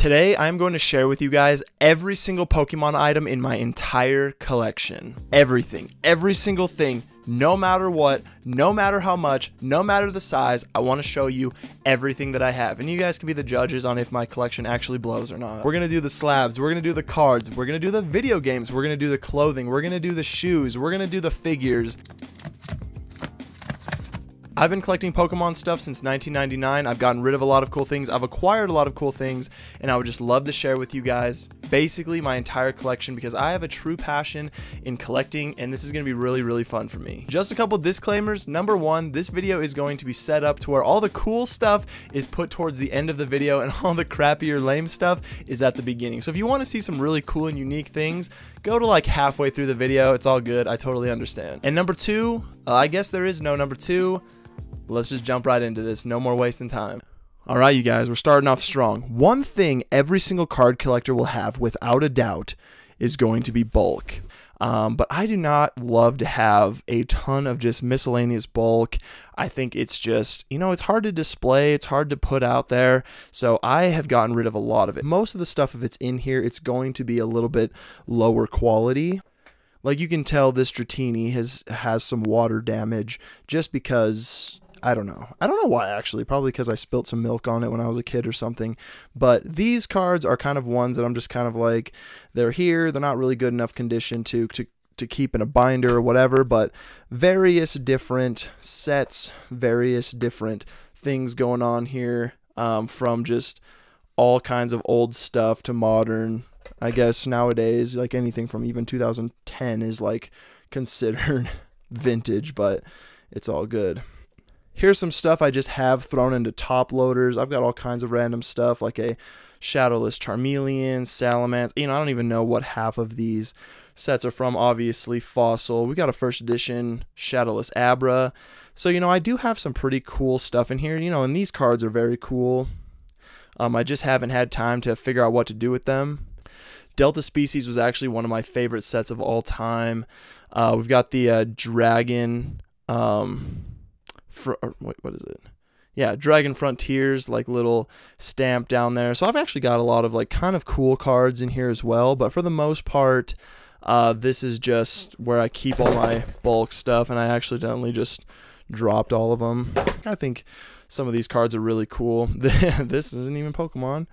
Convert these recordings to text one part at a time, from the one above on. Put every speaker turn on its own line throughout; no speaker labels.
Today, I'm going to share with you guys every single Pokemon item in my entire collection. Everything, every single thing, no matter what, no matter how much, no matter the size, I want to show you everything that I have. And you guys can be the judges on if my collection actually blows or not. We're going to do the slabs, we're going to do the cards, we're going to do the video games, we're going to do the clothing, we're going to do the shoes, we're going to do the figures. I've been collecting Pokemon stuff since 1999. I've gotten rid of a lot of cool things. I've acquired a lot of cool things, and I would just love to share with you guys basically my entire collection because I have a true passion in collecting, and this is going to be really, really fun for me. Just a couple disclaimers. Number one, this video is going to be set up to where all the cool stuff is put towards the end of the video, and all the crappier, lame stuff is at the beginning. So if you want to see some really cool and unique things, go to like halfway through the video. It's all good. I totally understand. And number two, I guess there is no number two. Let's just jump right into this. No more wasting time. All right, you guys, we're starting off strong. One thing every single card collector will have, without a doubt, is going to be bulk. But I do not love to have a ton of just miscellaneous bulk. I think it's just, you know, it's hard to display. It's hard to put out there. So I have gotten rid of a lot of it. Most of the stuff, if it's in here, it's going to be a little bit lower quality. Like you can tell this Dratini has some water damage just because... I don't know why, actually. Probably because I spilt some milk on it when I was a kid or something. But these cards are kind of ones that I'm just kind of like, they're here. They're not really good enough condition to keep in a binder or whatever. But various different sets, various different things going on here, from just all kinds of old stuff to modern. I guess nowadays, like anything from even 2010 is like considered vintage, but it's all good. Here's some stuff I just have thrown into top loaders. I've got all kinds of random stuff like a Shadowless Charmeleon, Salamence. You know, I don't even know what half of these sets are from. Obviously, Fossil. We got a first edition Shadowless Abra. So, you know, I do have some pretty cool stuff in here. You know, and these cards are very cool. I just haven't had time to figure out what to do with them. Delta Species was actually one of my favorite sets of all time. We've got the Dragon... what is it? Yeah, Dragon Frontiers, like little stamp down there. So I've actually got a lot of like kind of cool cards in here as well. But for the most part, this is just where I keep all my bulk stuff. And I accidentally just dropped all of them. I think some of these cards are really cool. This isn't even Pokemon.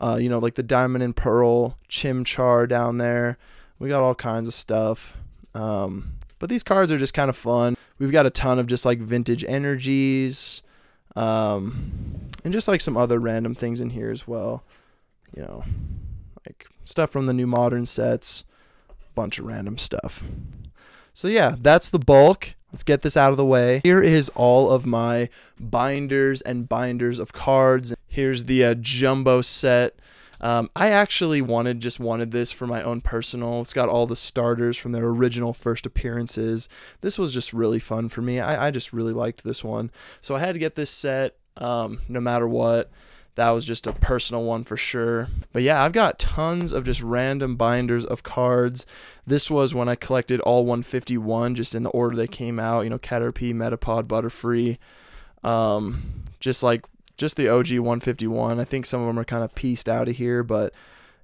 You know, like the Diamond and Pearl, Chimchar down there. We got all kinds of stuff. But these cards are just kind of fun. We've got a ton of just like vintage energies, and just like some other random things in here as well. You know, like stuff from the new modern sets, bunch of random stuff. So yeah, that's the bulk. Let's get this out of the way. Here is all of my binders and binders of cards. Here's the jumbo set. I actually wanted this for my own personal. It's got all the starters from their original first appearances. This was just really fun for me. I just really liked this one. So I had to get this set no matter what. That was just a personal one for sure. But yeah, I've got tons of just random binders of cards. This was when I collected all 151, just in the order they came out. You know, Caterpie, Metapod, Butterfree. Just the OG 151. I think some of them are kind of pieced out of here, but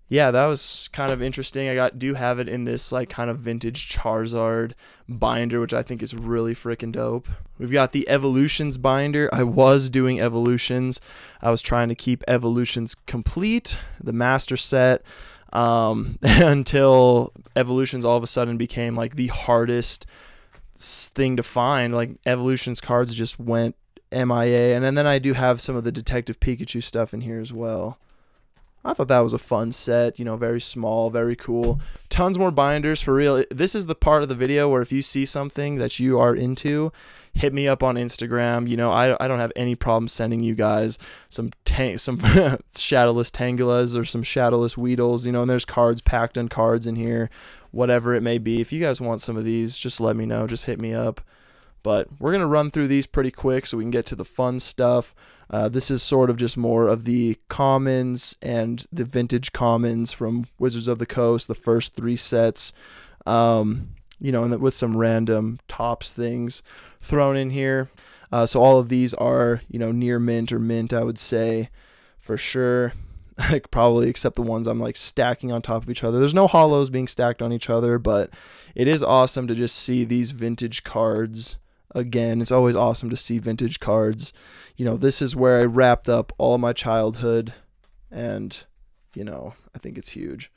yeah, that was kind of interesting. I do have it in this like kind of vintage Charizard binder, which I think is really freaking dope. We've got the Evolutions binder. I was doing Evolutions. I was trying to keep Evolutions complete, the master set, until Evolutions all of a sudden became like the hardest thing to find. Like Evolutions cards just went MIA, and then I do have some of the Detective Pikachu stuff in here as well. I thought that was a fun set, you know, very small, very cool. Tons more binders for real. This is the part of the video where if you see something that you are into, hit me up on Instagram. You know, I don't have any problem sending you guys some Shadowless Tangulas or some Shadowless Weedles, you know, and there's cards packed in cards in here, whatever it may be. If you guys want some of these, just let me know. Just hit me up. But we're going to run through these pretty quick so we can get to the fun stuff. This is sort of just more of the commons and the vintage commons from Wizards of the Coast, the first 3 sets. You know, and with some random tops things thrown in here. So all of these are, you know, near mint or mint, I would say, for sure. like probably except the ones I'm like stacking on top of each other. There's no hollows being stacked on each other, but it is awesome to just see these vintage cards again. It's always awesome to see vintage cards. You know, this is where I wrapped up all my childhood, and you know, I think it's huge.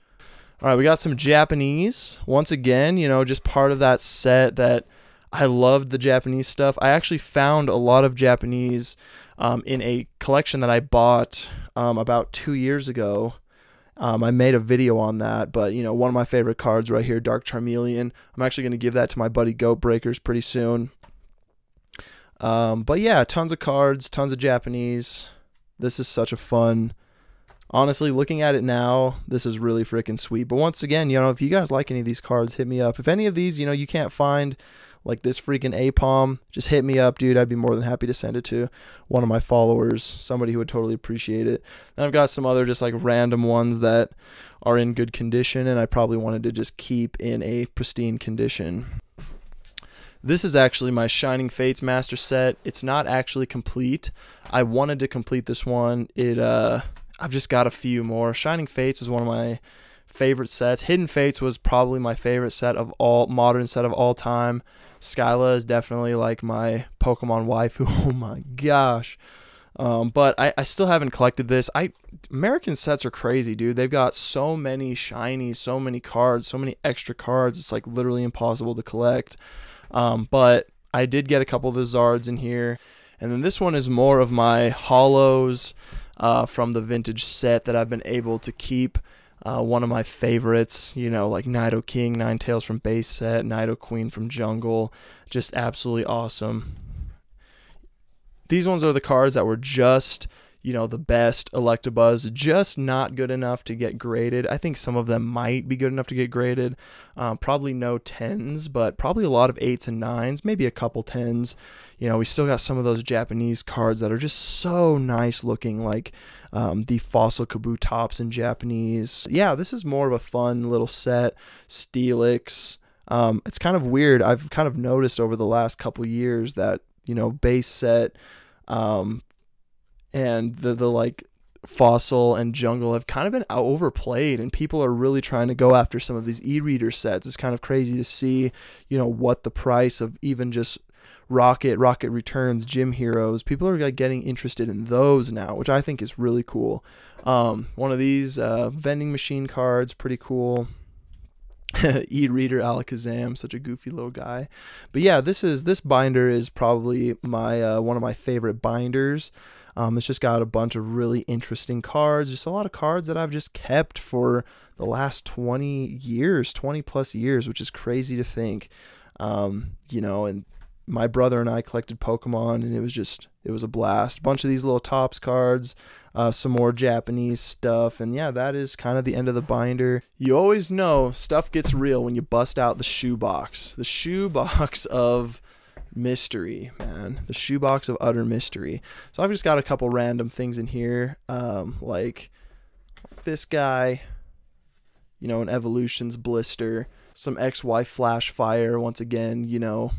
All right, we got some Japanese. Once again, you know, just part of that set that I loved the Japanese stuff. I actually found a lot of Japanese in a collection that I bought about 2 years ago. I made a video on that, but you know, one of my favorite cards right here, Dark Charmeleon. I'm actually going to give that to my buddy Goat Breakers pretty soon. But yeah, tons of cards, tons of Japanese. This is such a fun, honestly, looking at it now, this is really freaking sweet. But once again, you know, if you guys like any of these cards, hit me up. If any of these, you know, you can't find like this freaking APOM, just hit me up, dude. I'd be more than happy to send it to one of my followers, somebody who would totally appreciate it. And I've got some other just like random ones that are in good condition, and I probably wanted to just keep in a pristine condition. This is actually my Shining Fates master set. It's not actually complete. I wanted to complete this one. I've just got a few more. Shining Fates was one of my favorite sets. Hidden Fates was probably my favorite set of all, modern set of all time. Skyla is definitely like my Pokemon waifu. Oh my gosh. But I still haven't collected this. American sets are crazy, dude. They've got so many shinies, so many cards, so many extra cards. It's like literally impossible to collect. But I did get a couple of the Zards in here. And then this one is more of my hollows from the vintage set that I've been able to keep. One of my favorites, you know, like Nido King, Ninetales from base set, Nido Queen from Jungle. Just absolutely awesome. These ones are the cards that were just, you know, the best Electabuzz, just not good enough to get graded. I think some of them might be good enough to get graded. Probably no 10s, but probably a lot of 8s and 9s, maybe a couple 10s. You know, we still got some of those Japanese cards that are just so nice looking, like the Fossil Kabutops in Japanese. Yeah, this is more of a fun little set. Steelix. It's kind of weird. I've kind of noticed over the last couple years that, you know, base set and the like Fossil and Jungle have kind of been overplayed, and people are really trying to go after some of these e-reader sets. It's kind of crazy to see, you know, what the price of even just Rocket Returns, Gym Heroes, people are like getting interested in those now, which I think is really cool. One of these vending machine cards, pretty cool. E-reader Alakazam, such a goofy little guy. But yeah, this binder is probably my one of my favorite binders. It's just got a bunch of really interesting cards, just a lot of cards that I've just kept for the last 20 plus years, which is crazy to think. You know, and my brother and I collected Pokemon, and it was a blast. A bunch of these little Topps cards, some more Japanese stuff, and yeah, that is kind of the end of the binder. You always know stuff gets real when you bust out the shoebox. The shoebox of mystery, man. The shoebox of utter mystery. So I've just got a couple random things in here, like this guy, you know, an Evolutions blister, some XY Flash Fire. Once again, you know,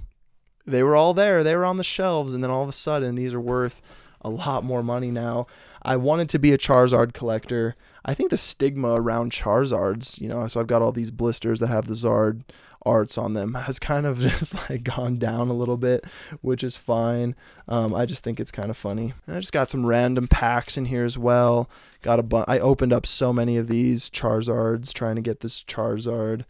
they were all there. They were on the shelves, and then all of a sudden, these are worth a lot more money now. I wanted to be a Charizard collector. I think the stigma around Charizards, you know, so I've got all these blisters that have the Zard arts on them, has kind of just like gone down a little bit, which is fine. I just think it's kind of funny. And I just got some random packs in here as well. I opened up so many of these Charizards trying to get this Charizard.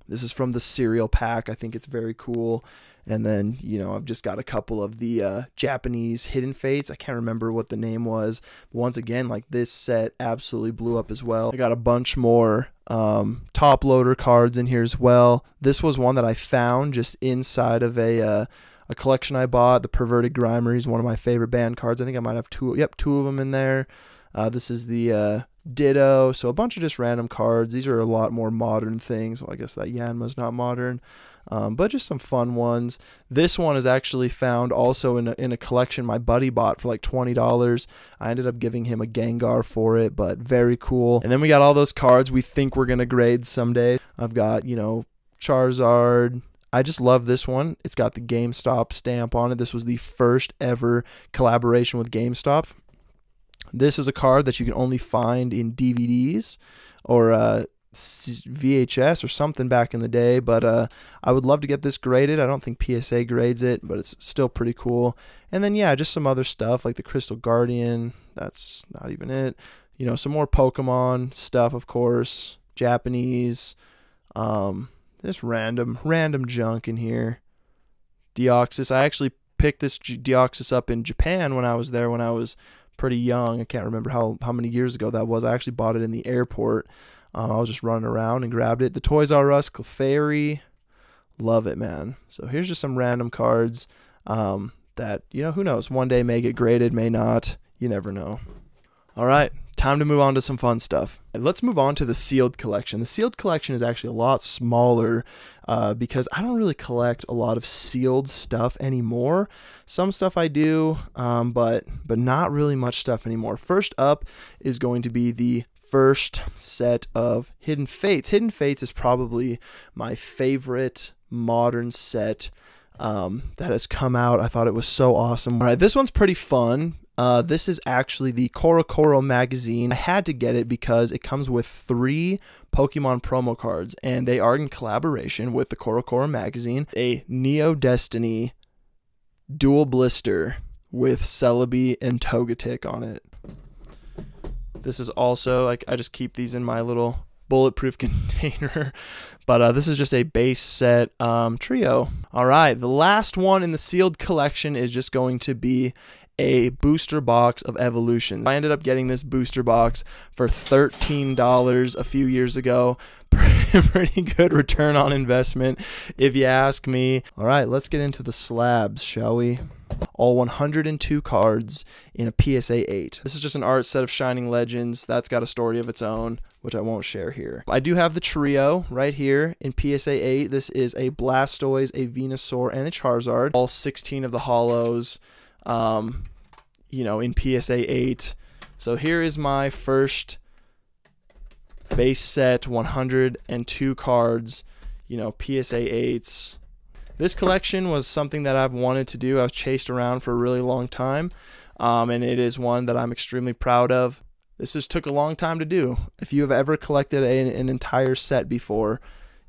This is from the cereal pack. I think it's very cool. And then, you know, I've just got a couple of the Japanese Hidden Fates. I can't remember what the name was. But once again, like, this set absolutely blew up as well. I got a bunch more top loader cards in here as well. This was one that I found just inside of a collection I bought. The Perverted Grimer is one of my favorite band cards. I think I might have two of them in there. This is the Ditto. So a bunch of just random cards. These are a lot more modern things. Well, I guess that Yanma's not modern. But just some fun ones. This one is actually found also in a collection my buddy bought for like $20. I ended up giving him a Gengar for it, but very cool. And then we got all those cards we think we're going to grade someday. I've got, you know, Charizard. I just love this one. It's got the GameStop stamp on it. This was the first ever collaboration with GameStop. This is a card that you can only find in DVDs or VHS or something back in the day, but I would love to get this graded. I don't think PSA grades it, but it's still pretty cool. And then yeah, just some other stuff like the Crystal Guardian. That's not even it. You know, some more Pokemon stuff, of course. Japanese. There's random junk in here. Deoxys. I actually picked this Deoxys up in Japan when I was there when I was pretty young. I can't remember how many years ago that was. I actually bought it in the airport. I was just running around and grabbed it. The Toys R Us Clefairy. Love it, man. So here's just some random cards that, you know, who knows, one day may get graded, may not. You never know. All right, time to move on to some fun stuff. Let's move on to the sealed collection. The sealed collection is actually a lot smaller because I don't really collect a lot of sealed stuff anymore. Some stuff I do, but not really much stuff anymore. First up is going to be the first set of Hidden Fates. Hidden Fates is probably my favorite modern set that has come out. I thought it was so awesome. All right, this one's pretty fun. This is actually the Korokoro magazine. I had to get it because it comes with 3 Pokemon promo cards, and they are in collaboration with the Korokoro magazine. A Neo Destiny dual blister with Celebi and Togetic on it. This is also, like, I just keep these in my little bulletproof container, but this is just a base set trio. All right, the last one in the sealed collection is just going to be a booster box of evolutions. I ended up getting this booster box for $13 a few years ago. Pretty good return on investment, if you ask me. All right, let's get into the slabs, shall we? All 102 cards in a PSA 8. This is just an art set of Shining Legends. That's got a story of its own, which I won't share here. I do have the trio right here in PSA 8. This is a Blastoise, a Venusaur, and a Charizard. All 16 of the holos, you know, in PSA 8. So here is my first base set, 102 cards, you know, PSA 8s. This collection was something that I've wanted to do. I was chased around for a really long time, and it is one that I'm extremely proud of. This just took a long time to do. If you have ever collected an entire set before,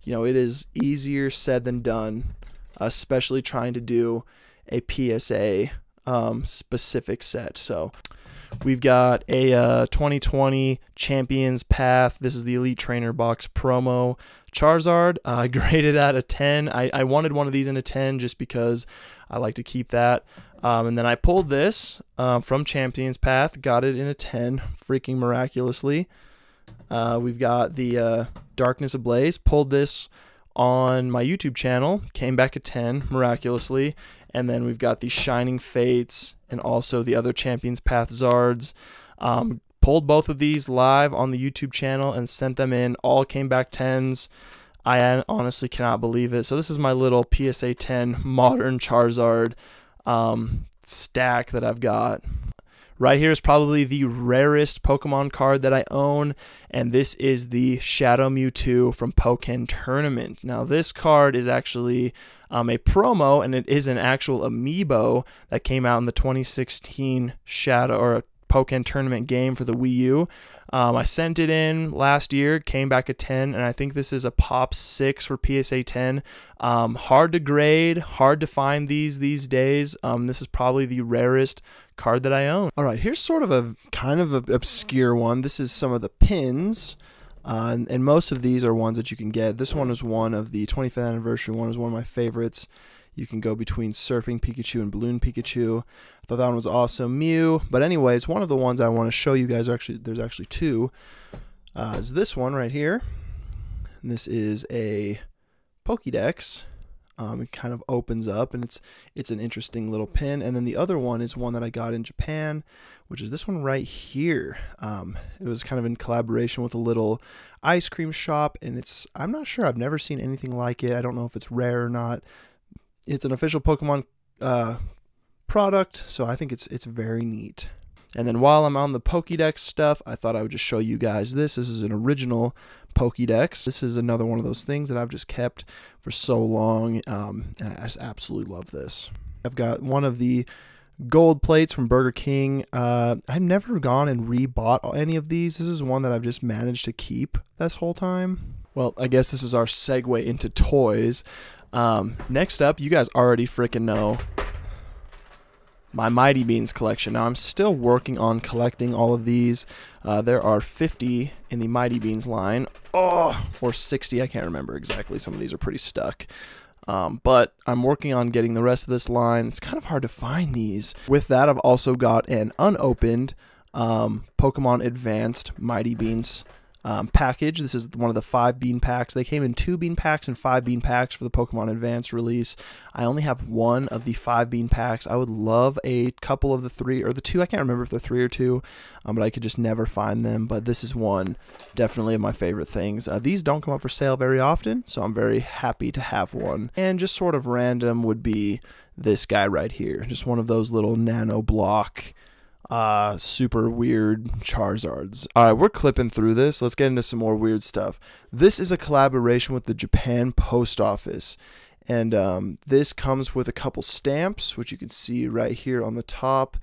you know, it is easier said than done, especially trying to do a PSA specific set. So we've got a 2020 Champions Path. This is the Elite Trainer Box promo Charizard. I graded at a 10. I wanted one of these in a 10 just because I like to keep that. And then I pulled this from Champions Path, got it in a 10, freaking miraculously. We've got the Darkness Ablaze, pulled this on my YouTube channel, came back a 10, miraculously. And then we've got the Shining Fates and also the other Champions Path Zards. Pulled both of these live on the YouTube channel and sent them in. All came back 10s. I honestly cannot believe it. So this is my little PSA 10 modern Charizard stack that I've got. Right here is probably the rarest Pokemon card that I own, and this is the Shadow Mewtwo from Pokémon Tournament. Now this card is actually a promo, and it is an actual amiibo that came out in the 2016 Shadow or Pokémon Tournament game for the Wii U. I sent it in last year, came back a 10, and I think this is a pop 6 for PSA 10. Hard to grade, hard to find these days. This is probably the rarest card that I own. All right, here's sort of a kind of an obscure one. This is some of the pins, and most of these are ones that you can get. This one is one of the 25th anniversary one, is one of my favorites. You can go between Surfing Pikachu and Balloon Pikachu. I thought that one was awesome. Mew. But anyways, one of the ones I want to show you guys, there's actually two, is this one right here. And this is a Pokédex. It kind of opens up, and it's an interesting little pin. And then the other one is one that I got in Japan, which is this one right here. It was kind of in collaboration with a little ice cream shop, and I'm not sure. I've never seen anything like it. I don't know if it's rare or not. It's an official Pokemon product, so I think it's very neat. And then while I'm on the Pokédex stuff, I thought I would just show you guys this. This is an original Pokédex. This is another one of those things that I've just kept for so long, and I just absolutely love this. I've got one of the Gold plates from Burger King. I've never gone and rebought any of these. This is one that I've just managed to keep this whole time. Well, I guess this is our segue into toys. Next up, you guys already freaking know my Mighty Beans collection. Now, I'm still working on collecting all of these. There are 50 in the Mighty Beans line. Oh, or 60, I can't remember exactly. Some of these are pretty stuck. But I'm working on getting the rest of this line. It's kind of hard to find these. With that, I've also got an unopened Pokemon Advanced Mighty Beans package. This is one of the 5 bean packs. They came in 2 bean packs and 5 bean packs for the Pokemon Advanced release. I only have 1 of the 5 bean packs. I would love a couple of the 3 or the 2. I can't remember if they're 3 or 2, but I could just never find them. But this is one definitely of my favorite things. These don't come up for sale very often, so I'm very happy to have one. And just sort of random would be this guy right here. Just one of those little nano block super weird Charizards. Alright, we're clipping through this. Let's get into some more weird stuff. This is a collaboration with the Japan Post Office. And this comes with a couple stamps, which you can see right here on the top.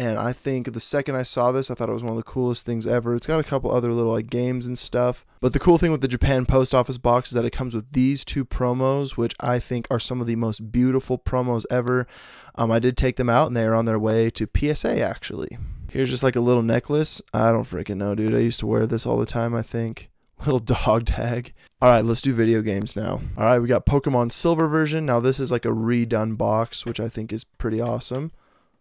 And I think the second I saw this, I thought it was one of the coolest things ever. It's got a couple other little like games and stuff. But the cool thing with the Japan Post Office box is that it comes with these 2 promos, which I think are some of the most beautiful promos ever. I did take them out, and they are on their way to PSA, actually. Here's just like a little necklace. I don't freaking know, dude. I used to wear this all the time, I think. Little dog tag. Alright, let's do video games now. Alright, we got Pokemon Silver version. Now, this is like a redone box, which I think is pretty awesome.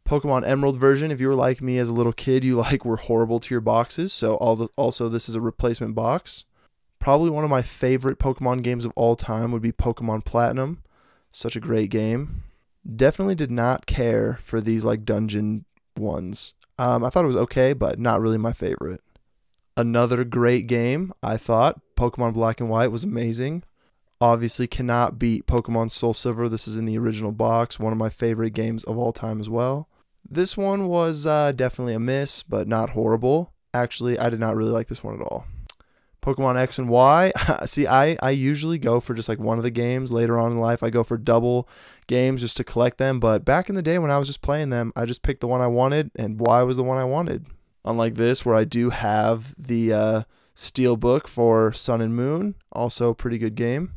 Pokemon Emerald version, if you were like me as a little kid, you were horrible to your boxes, so also this is a replacement box. Probably one of my favorite Pokemon games of all time would be Pokemon Platinum. Such a great game. Definitely did not care for these like dungeon ones. I thought it was okay, but not really my favorite. Another great game, I thought. Pokemon Black and White was amazing. Obviously cannot beat Pokemon Soul Silver. This is in the original box. One of my favorite games of all time as well. This one was definitely a miss, but not horrible. Actually, I did not really like this one at all. Pokemon X and Y. See, I usually go for just like one of the games. Later on in life, I go for double games just to collect them. But back in the day when I was just playing them, I just picked the one I wanted, and Y was the one I wanted. Unlike this, where I do have the Steelbook for Sun and Moon. Also a pretty good game.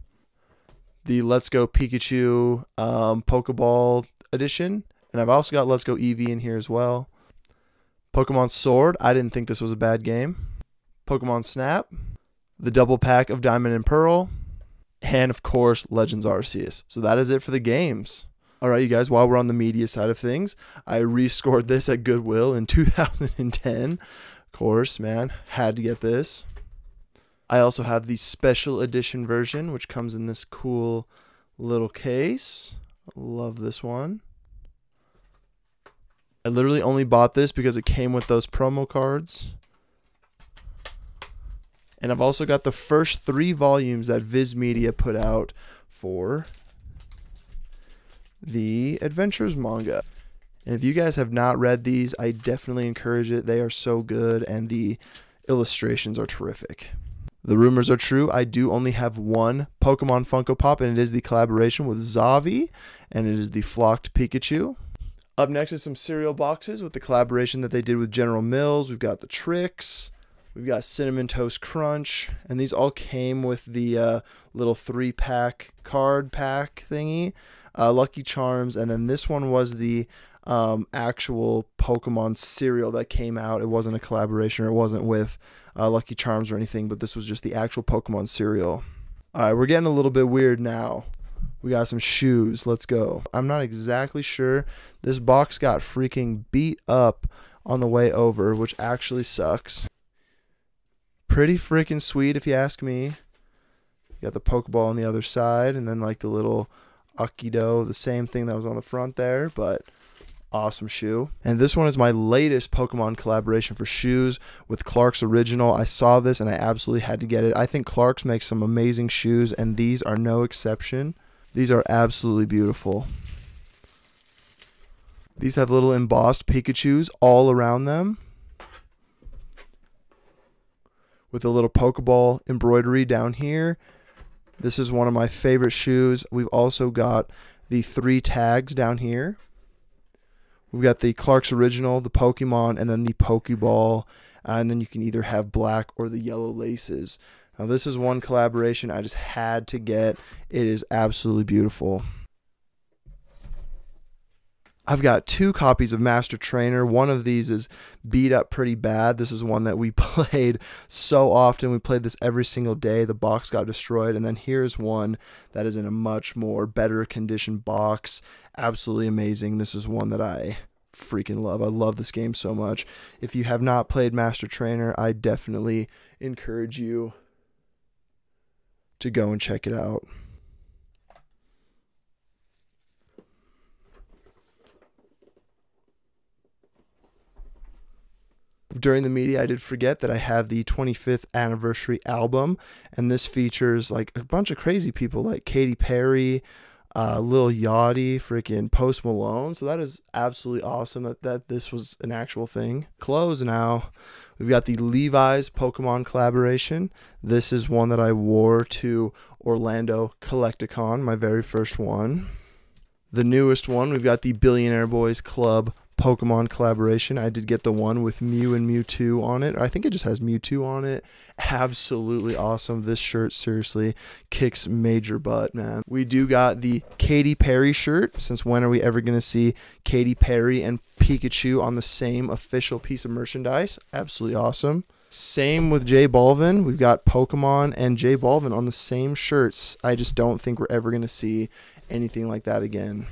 The Let's Go Pikachu Pokeball edition. And I've also got Let's Go Eevee in here as well. Pokemon Sword. I didn't think this was a bad game. Pokemon Snap. The double pack of Diamond and Pearl. And of course, Legends Arceus. So that is it for the games. Alright, you guys, while we're on the media side of things, I rescored this at Goodwill in 2010. Of course, man, had to get this. I also have the special edition version, which comes in this cool little case. Love this one. I literally only bought this because it came with those promo cards. And I've also got the first 3 volumes that Viz Media put out for the Adventures manga. And if you guys have not read these, I definitely encourage it. They are so good, and the illustrations are terrific. The rumors are true. I do only have one Pokemon Funko Pop, and it is the collaboration with Zavi, and it is the Flocked Pikachu. Up next is some cereal boxes with the collaboration that they did with General Mills. We've got the Trix. We've got Cinnamon Toast Crunch. And these all came with the little 3-pack card pack thingy. Lucky Charms. And then this one was the actual Pokemon cereal that came out. It wasn't a collaboration, or it wasn't with Lucky Charms or anything, but this was just the actual Pokemon cereal. Alright, we're getting a little bit weird now. We got some shoes. Let's go. I'm not exactly sure. This box got freaking beat up on the way over, which actually sucks. Pretty freaking sweet if you ask me. You got the Pokeball on the other side, and then like the little Akido, the same thing that was on the front there, but awesome shoe. And this one is my latest Pokemon collaboration for shoes with Clark's Original. I saw this and I absolutely had to get it. I think Clark's makes some amazing shoes, and these are no exception. These are absolutely beautiful. These have little embossed Pikachus all around them, with a little Pokeball embroidery down here. This is one of my favorite shoes. We've also got the 3 tags down here We've got the Clark's Original, the Pokemon, and then the Pokeball. And then you can either have black or the yellow laces. Now this is one collaboration I just had to get. It is absolutely beautiful. I've got 2 copies of Master Trainer. One of these is beat up pretty bad. This is one that we played so often. We played this every single day. The box got destroyed. And then here's one that is in a much more better condition box. Absolutely amazing. This is one that I freaking love. I love this game so much. If you have not played Master Trainer, I definitely encourage you to go and check it out. During the media, I did forget that I have the 25th anniversary album, and this features like a bunch of crazy people like Katy Perry, Lil Yachty, freaking Post Malone. So that is absolutely awesome that this was an actual thing. Clothes now. We've got the Levi's Pokemon collaboration. This is one that I wore to Orlando Collecticon, my very first one. The newest one, we've got the Billionaire Boys Club Pokemon collaboration. I did get the one with Mew and Mewtwo on it. I think it just has Mewtwo on it. Absolutely awesome. This shirt seriously kicks major butt, man. We do got the Katy Perry shirt. Since when are we ever going to see Katy Perry and Pikachu on the same official piece of merchandise? Absolutely awesome. Same with J Balvin. We've got Pokemon and J Balvin on the same shirts. I just don't think we're ever going to see anything like that again.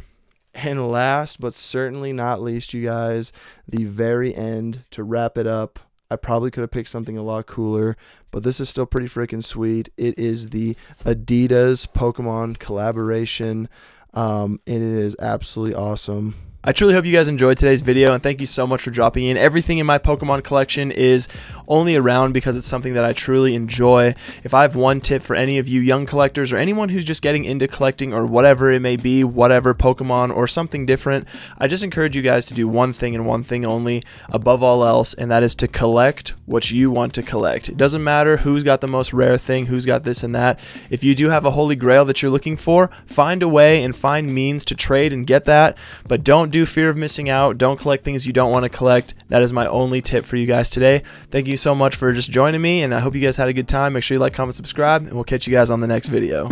And last but certainly not least, you guys, the very end to wrap it up. I probably could have picked something a lot cooler, but this is still pretty freaking sweet. It is the Adidas Pokemon collaboration, and it is absolutely awesome. I truly hope you guys enjoyed today's video, and thank you so much for dropping in. Everything in my Pokemon collection is only around because it's something that I truly enjoy. If I have one tip for any of you young collectors or anyone who's just getting into collecting or whatever it may be, whatever Pokemon or something different, I just encourage you guys to do one thing and one thing only above all else, and that is to collect what you want to collect. It doesn't matter who's got the most rare thing, who's got this and that. If you do have a holy grail that you're looking for, find a way and find means to trade and get that, but don't do fear of missing out. Don't collect things you don't want to collect. That is my only tip for you guys today. Thank you so much for just joining me, and I hope you guys had a good time. Make sure you like, comment, subscribe, and we'll catch you guys on the next video.